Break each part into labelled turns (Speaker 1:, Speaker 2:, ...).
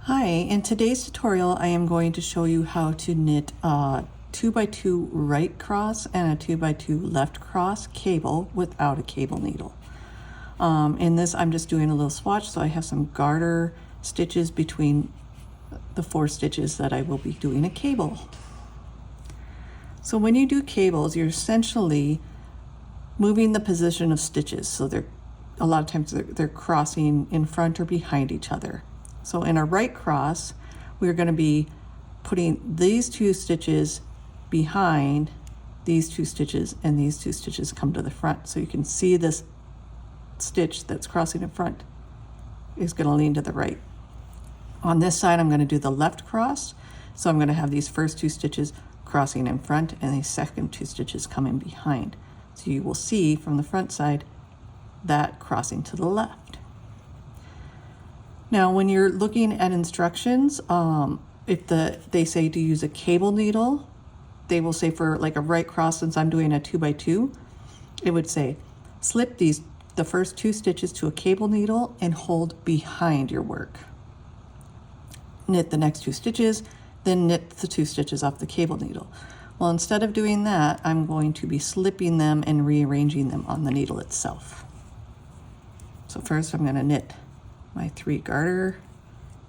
Speaker 1: Hi, in today's tutorial I am going to show you how to knit a 2x2 right cross and a 2x2 left cross cable without a cable needle. In this I'm just doing a little swatch, so I have some garter stitches between the 4 stitches that I will be doing a cable. So when you do cables, you're essentially moving the position of stitches, so a lot of times they're crossing in front or behind each other. So in a right cross, we're going to be putting these 2 stitches behind these 2 stitches, and these 2 stitches come to the front. So you can see this stitch that's crossing in front is going to lean to the right. On this side, I'm going to do the left cross. So I'm going to have these first 2 stitches crossing in front and these second 2 stitches coming behind. So you will see from the front side that crossing to the left. Now, when you're looking at instructions, if they say to use a cable needle, they will say for like a right cross, since I'm doing a 2x2, it would say slip the first 2 stitches to a cable needle and hold behind your work. Knit the next 2 stitches, then knit the 2 stitches off the cable needle. Well, instead of doing that, I'm going to be slipping them and rearranging them on the needle itself. So first I'm going to knit my 3 garter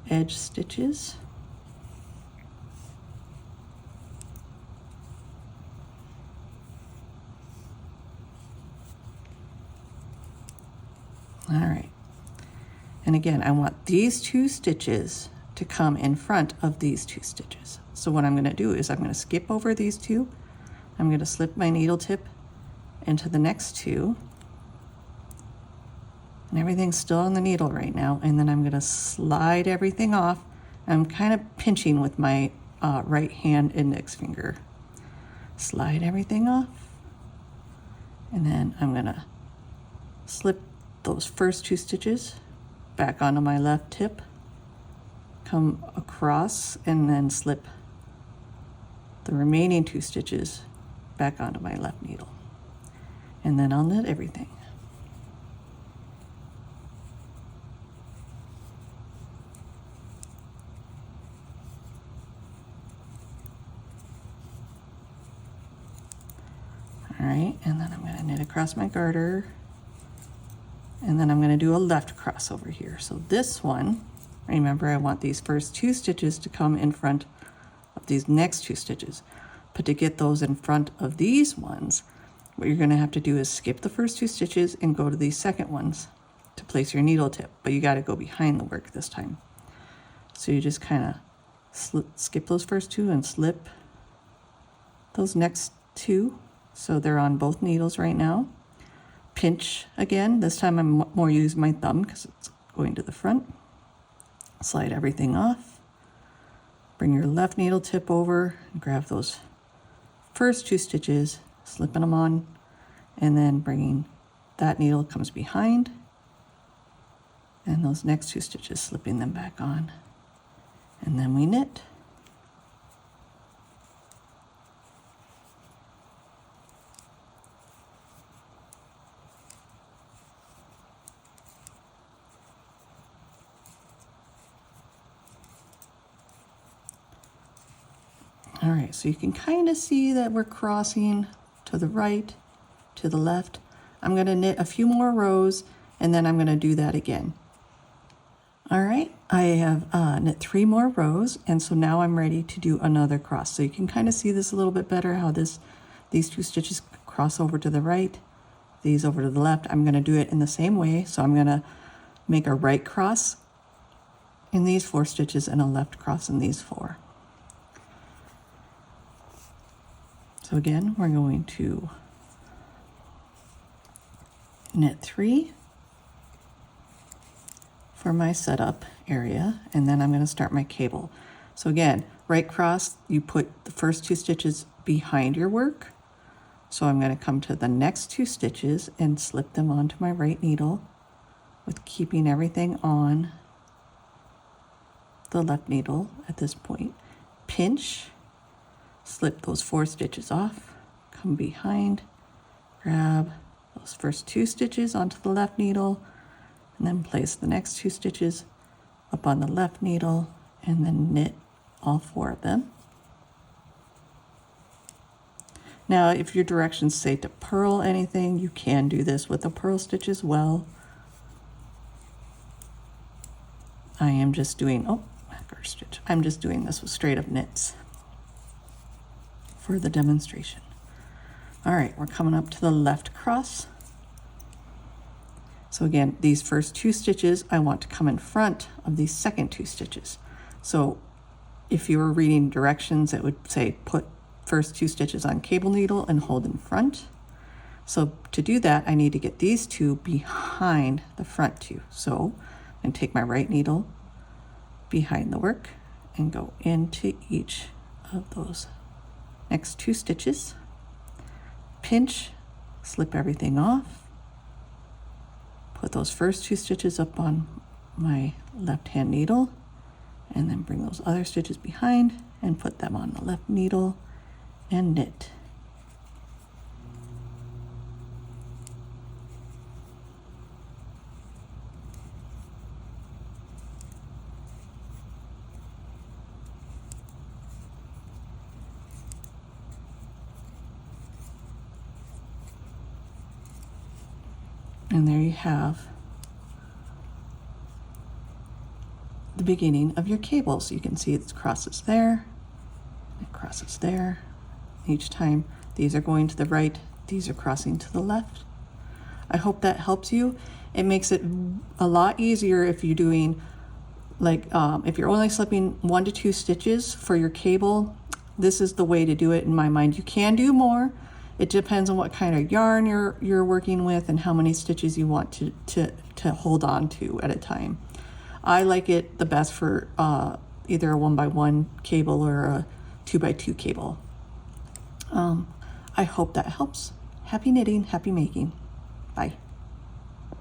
Speaker 1: edge stitches. All right. And again, I want these 2 stitches to come in front of these 2 stitches. So what I'm going to do is I'm going to skip over these 2. I'm going to slip my needle tip into the next 2. And everything's still on the needle right now. And then I'm going to slide everything off. I'm kind of pinching with my right hand index finger. Slide everything off. And then I'm going to slip those first 2 stitches back onto my left tip. Come across and then slip the remaining 2 stitches back onto my left needle. And then I'll knit everything. All right, and then I'm going to knit across my garter, and then I'm going to do a left cross over here. So this one, remember, I want these first 2 stitches to come in front of these next 2 stitches. But to get those in front of these ones, what you're going to have to do is skip the first 2 stitches and go to these second ones to place your needle tip. But you got to go behind the work this time. So you just kind of skip those first 2 and slip those next 2. So they're on both needles right now. Pinch again. This time I'm more using my thumb because it's going to the front. Slide everything off. Bring your left needle tip over and grab those first 2 stitches, slipping them on, and then bringing that needle comes behind, and those next 2 stitches, slipping them back on, and then we knit. All right, so you can kind of see that we're crossing to the right, to the left. I'm going to knit a few more rows, and then I'm going to do that again. All right, I have knit 3 more rows, and so now I'm ready to do another cross. So you can kind of see this a little bit better, how these 2 stitches cross over to the right, these over to the left. I'm going to do it in the same way. So I'm going to make a right cross in these 4 stitches and a left cross in these 4. So again, we're going to knit 3 for my setup area, and then I'm going to start my cable. So again, right cross, you put the first 2 stitches behind your work. So I'm going to come to the next 2 stitches and slip them onto my right needle with keeping everything on the left needle at this point. Pinch. Slip those 4 stitches off, come behind, grab those first 2 stitches onto the left needle, and then place the next 2 stitches up on the left needle and then knit all 4 of them. Now, if your directions say to purl anything, you can do this with a purl stitch as well. I am just doing, first stitch. I'm just doing this with straight up knits for the demonstration. All right, we're coming up to the left cross. So again, these first 2 stitches, I want to come in front of these second 2 stitches. So if you were reading directions, it would say put first 2 stitches on cable needle and hold in front. So to do that, I need to get these 2 behind the front 2. So I'm going to take my right needle behind the work and go into each of those next 2 stitches, pinch, slip everything off, put those first 2 stitches up on my left hand needle, and then bring those other stitches behind and put them on the left needle and knit. And there you have the beginning of your cable. So you can see it crosses there, it crosses there. Each time these are going to the right, these are crossing to the left. I hope that helps you. It makes it a lot easier if you're doing like, if you're only slipping 1 to 2 stitches for your cable, this is the way to do it in my mind. You can do more. It depends on what kind of yarn you're working with and how many stitches you want to hold on to at a time. I like it the best for either a 1x1 cable or a 2x2 cable. I hope that helps. Happy knitting, happy making. Bye.